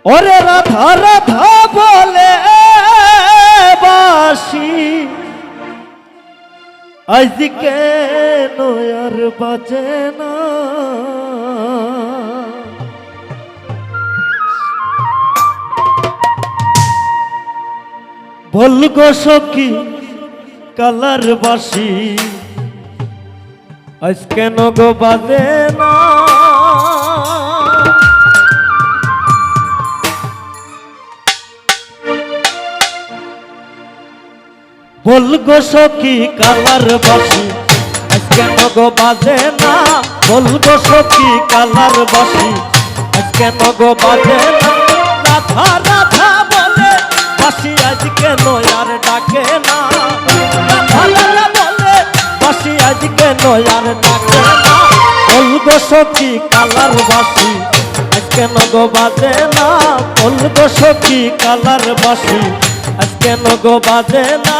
ওরে রাধা রাধা বলে বাসি আজ কেন আর বাজে না। বল গো সখী কালার বাসি আজ কেন গো বাজে না। বল গো সখী কালার বাসি আজ কেন গো বাজে না। বল গো সখী কালার বাসি আজ কেন গো বাজে না। রাধা রাধা বলে বাসি আজ কেন আর ডাকে না। রাধা রাধা বলে বাসি আজ কেন আর ডাকে না। বল গো সখী কালার বাসি আজ কেন গো বাজে না। বল গো সখী কালার বাসি আজ কেন গো বাজে না।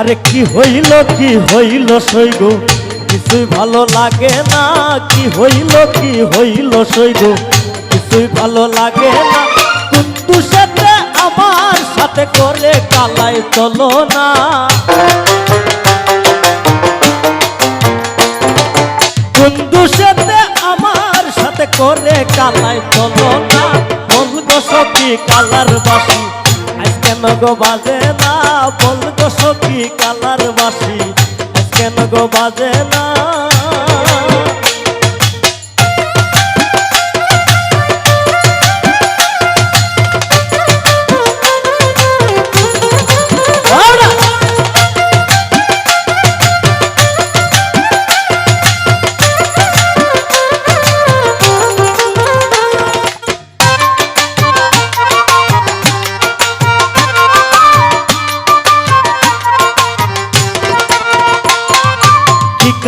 আরে কি হইল সইগ কিছুই ভালো লাগে না। কি হইল সইগ কিছুই ভালো লাগে না। কুদ্দুসেতে আমার সাথে করে কালাই চলো না। কুদ্দুসেতে আমার সাথে করে কালাই চলো না। বল গো সখী কালার বাসি আজ কেন গো বাজে না। বল গো সখী কালার বাসি আজ কেন গো বাজে না।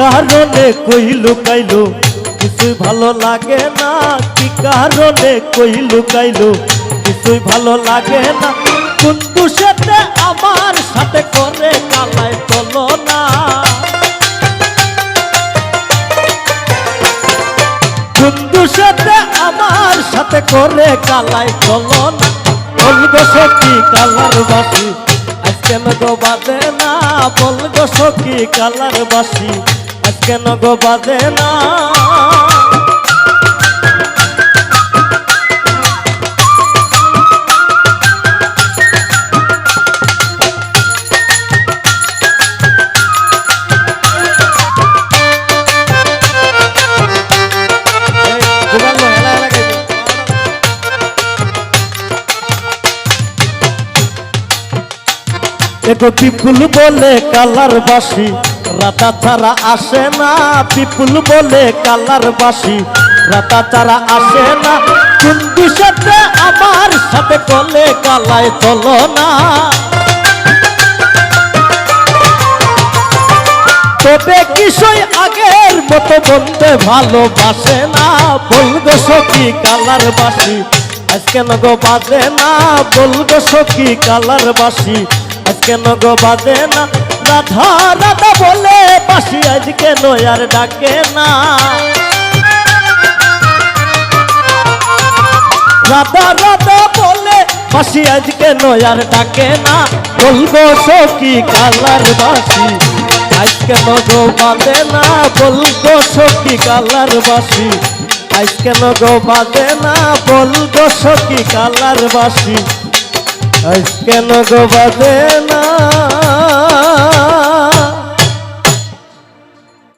কারণে কইলু কাইলু কিছুই ভালো লাগে না। কি কারণে কইলু কাইলু কিছুই ভালো লাগে না। কুদ্দুসেতে আমার সাথে করে কালাই চলো না। কুদ্দুসেতে আমার সাথে করে কালাই চলো না। বল গো সখী কালার বাসি আজ কেন গো বাজে না। বল গো সখী কালার বাসি আজ কেন গো বাজে না। এগো পিপুল বলে কালার বাসি রাতা ছাড়া আসে না। পিপুল বলে কালার বাসি রাতা ছাড়া আসে না। কুদ্দুসেতে আমার সাথে কলে কালায় চলো না। তবে কিসই আগের মতো বলতে ভালোবাসে না। বল গো সখী কালার বাসি আজ কেন গো বাজে না। বল গো সখী কালার বাসি আজ কেন গো বাজে না। রাধা রাধা বলে বাসি আজ কেন আর ডাকে না। রাধা রাধা বলে বাসি আজ কেন আর ডাকে না। বল গো সখী কালার বাসি আজ কেন গো বাজে না। বল গো সখী কালার বাসি আজ কেন গো বাজে না। বল গো সখী কালার বাসি আজ কেন গো বাজে না।